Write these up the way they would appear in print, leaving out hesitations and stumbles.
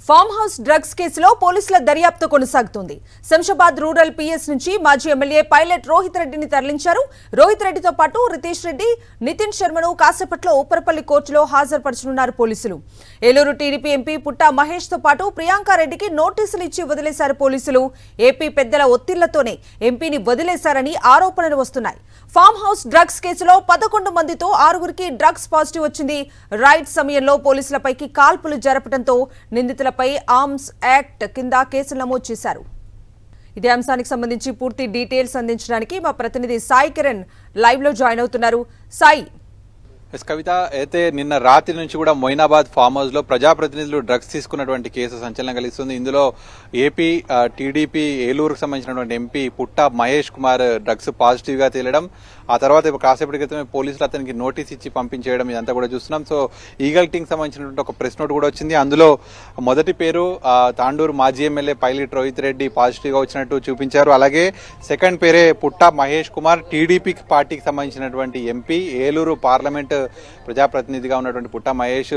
Farm house drugs కేసులో పోలీసుల దర్యాప్తు కొనసాగుతుంది. శంషాబాద్ రూరల్ పిఎస్ నుంచి మాజీ ఎమ్మెల్యే పైలట్ రోహిత్ రెడ్డిని తరలించారు. రోహిత్ రెడ్డితో పాటు రితేష్ రెడ్డి, నితిన్ శర్మను కాసేపట్లో ఉప్పరపల్లి కోర్టులో హాజరుపరచనున్నారు పోలీసులు. ఏలూరు టీడీపీ ఎంపీ పుట్టా మహేష్ తో పాటు ప్రియాంక రెడ్డికి నోటీసులు ఇచ్చి వదిలేశారు పోలీసులు. ఏపీ పెద్దల ఒత్తిళ్లతోనే ఎంపీని వదిలేశారని ఆరోపణలు వస్తున్నాయి. ఫామ్ హౌస్ డ్రగ్స్ కేసులో 11 మందితో 6గురికి డ్రగ్స్ పాజిటివ్ వచ్చింది. రైడ్ సమయంలో పోలీసులపైకి కాల్పులు జరపడంతో నిందితులపై ఆర్మ్స్ యాక్ట్ కింద కేసులు నమోదు చేశారు. ఇదే అంశానికి సంబంధించి పూర్తి డీటెయిల్స్ అందించడానికి మా ప్రతినిధి సాయి కిరణ్ లైవ్ లో జాయిన్ అవుతున్నారు. సాయి, కవిత, అయితే నిన్న రాత్రి నుంచి కూడా మొయినాబాద్ ఫామ్ హౌస్ లో ప్రజాప్రతినిధులు డ్రగ్స్ తీసుకున్నటువంటి కేసు సంచలనం కలిగిస్తుంది. ఇందులో ఏపీ టీడీపీ ఏలూరుకు సంబంధించినటువంటి ఎంపీ పుట్టా మహేష్ కుమార్ డ్రగ్స్ పాజిటివ్ గా తేలడం, ఆ తర్వాత కాసేపటి క్రితమే పోలీసులు అతనికి నోటీస్ ఇచ్చి పంపించేయడం, ఇదంతా కూడా చూస్తున్నాం. సో ఈగల్ టీంకి సంబంధించినటువంటి ఒక ప్రెస్ నోట్ కూడా వచ్చింది. అందులో మొదటి పేరు తాండూరు మాజీ MLA pilot Rohit Reddy positive గా వచ్చినట్టు చూపించారు. అలాగే సెకండ్ పేరే పుట్టా మహేష్ కుమార్, టీడీపీ పార్టీకి సంబంధించినటువంటి ఎంపీ, ఏలూరు పార్లమెంట్ ప్రజాప్రతినిధిగా ఉన్నటువంటి పుట్టా మహేష్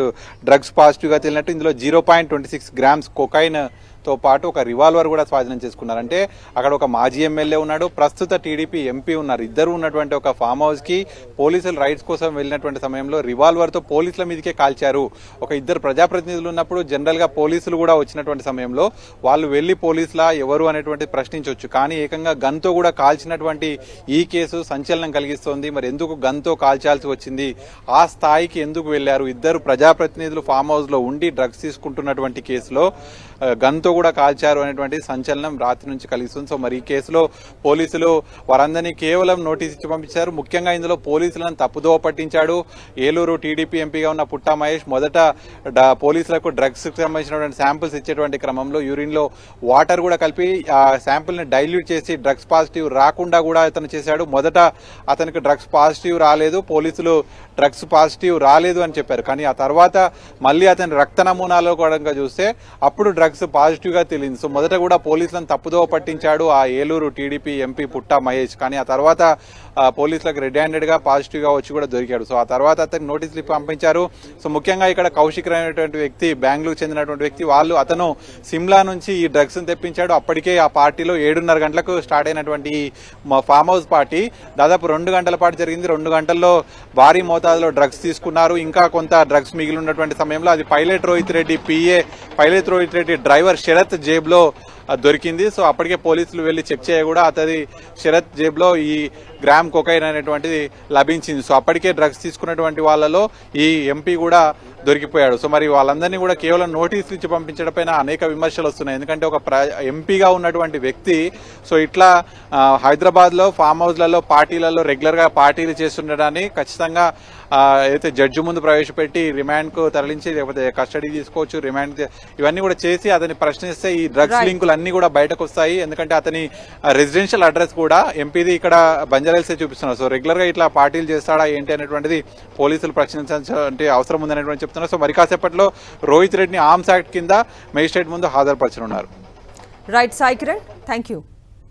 డ్రగ్స్ పాజిటివ్ గా తేలినట్టు. ఇందులో 0.26 గ్రామ్స్ కొకైన్ తో పాటు ఒక రివాల్వర్ కూడా స్వాధీనం చేసుకున్నారు. అంటే అక్కడ ఒక మాజీ ఎమ్మెల్యే ఉన్నాడు, ప్రస్తుత టీడీపీ ఎంపీ ఉన్నారు. ఇద్దరు ఉన్నటువంటి ఒక ఫామ్ హౌస్ కి పోలీసులు రైడ్స్ కోసం వెళ్ళినటువంటి సమయంలో రివాల్వర్ తో పోలీసుల మీదకే కాల్చారు. ఒక ఇద్దరు ప్రజాప్రతినిధులు ఉన్నప్పుడు జనరల్ గా పోలీసులు కూడా వచ్చినటువంటి సమయంలో వాళ్ళు వెళ్లి పోలీసులా ఎవరు అనేటువంటి ప్రశ్నించవచ్చు, కానీ ఏకంగా గన్ తో కూడా కాల్చినటువంటి ఈ కేసు సంచలనం కలిగిస్తోంది. మరి ఎందుకు గన్ తో కాల్చాల్సి వచ్చింది, ఆ స్థాయికి ఎందుకు వెళ్లారు? ఇద్దరు ప్రజాప్రతినిధులు ఫామ్ హౌస్ లో ఉండి డ్రగ్స్ తీసుకుంటున్నటువంటి కేసులో గన్ తో కూడా కాల్చారు అనేటువంటి సంచలనం రాత్రి నుంచి కలిగిస్తుంది. సో మరి ఈ కేసులో పోలీసులు వారందరినీ కేవలం నోటీస్ ఇచ్చి పంపించారు. ముఖ్యంగా ఇందులో పోలీసులను తప్పుదోవ పట్టించాడు ఏలూరు టీడీపీ ఎంపీగా ఉన్న పుట్టా మహేష్. మొదట పోలీసులకు డ్రగ్స్ కి సంబంధించినటువంటి శాంపిల్స్ ఇచ్చేటువంటి క్రమంలో యూరిన్ లో వాటర్ కూడా కలిపి ఆ శాంపిల్ ని డైల్యూట్ చేసి డ్రగ్స్ పాజిటివ్ రాకుండా కూడా అతను చేశాడు. మొదట అతనికి డ్రగ్స్ పాజిటివ్ రాలేదు, పోలీసులు డ్రగ్స్ పాజిటివ్ రాలేదు అని చెప్పారు. కానీ ఆ తర్వాత మళ్ళీ అతని రక్త నమూనాలో కూడా చూస్తే అప్పుడు డ్రగ్స్ పాజిటివ్ గా తెలియదు. సో మొదట కూడా పోలీసులను తప్పుదోవ పట్టించాడు ఆ ఏలూరు టీడీపీ ఎంపీ పుట్టా మహేష్. కానీ ఆ తర్వాత పోలీసులకు రెడ్ హ్యాండెడ్ గా పాజిటివ్ గా వచ్చి కూడా దొరికాడు. సో ఆ తర్వాత అతనికి నోటీసులు పంపించారు. సో ముఖ్యంగా ఇక్కడ కౌశిక్ అనేటువంటి వ్యక్తి, బెంగళూరు చెందినటువంటి వ్యక్తి, అతను సిమ్లా నుంచి ఈ డ్రగ్స్ తెప్పించాడు. అప్పటికే ఆ పార్టీలో 7:30 గంటలకు స్టార్ట్ అయినటువంటి ఫామ్ హౌస్ పార్టీ దాదాపు 2 గంటల పాటు జరిగింది. 2 గంటల్లో భారీ మోతాదులో డ్రగ్స్ తీసుకున్నారు. ఇంకా కొంత డ్రగ్స్ మిగిలి ఉన్నటువంటి సమయంలో అది pilot Rohit Reddy PA, pilot Rohit Reddy driver Sharath జేబులో దొరికింది. సో అప్పటికే పోలీసులు వెళ్లి చెక్ చేయ కూడా అతడి శరత్ జేబులో ఈ గ్రామ్ కొకైన్ అనేటువంటిది లభించింది. సో అప్పటికే డ్రగ్స్ తీసుకున్నటువంటి వాళ్ళలో ఈ ఎంపీ కూడా దొరికిపోయాడు. సో మరి వాళ్ళందరినీ కూడా కేవలం నోటీసులు ఇచ్చి పంపించడం పైన అనేక విమర్శలు వస్తున్నాయి. ఎందుకంటే ఒక ఎంపీగా ఉన్నటువంటి వ్యక్తి సో ఇట్లా హైదరాబాద్ లో ఫామ్ హౌస్లలో పార్టీలలో రెగ్యులర్ గా పార్టీలు చేస్తుండడాన్ని ఖచ్చితంగా అయితే జడ్జి ముందు ప్రవేశపెట్టి రిమాండ్ కు తరలించి లేకపోతే కస్టడీ తీసుకోవచ్చు, రిమాండ్ ఇవన్నీ కూడా చేసి అతన్ని ప్రశ్నిస్తే ఈ డ్రగ్స్ లింకులు అన్ని కూడా బయటకు వస్తాయి. ఎందుకంటే అతని రెసిడెన్షియల్ అడ్రస్ కూడా ఎంపీది ఇక్కడ బంజారాహిల్సే చూపిస్తున్నారు. సో రెగ్యులర్ గా ఇట్లా పార్టీలు చేస్తాడా ఏంటి అనేటువంటిది పోలీసులు ప్రశ్నించాల్సిన అవసరం ఉందనేటువంటి చెప్తున్నారు. సో మరి కాసేపట్లో రోహిత్ రెడ్డిని ఆర్మ్స్ యాక్ట్ కింద మేజిస్ట్రేట్ ముందు హాజరుపరచనున్నారు. Right Sai Kiran, thank you.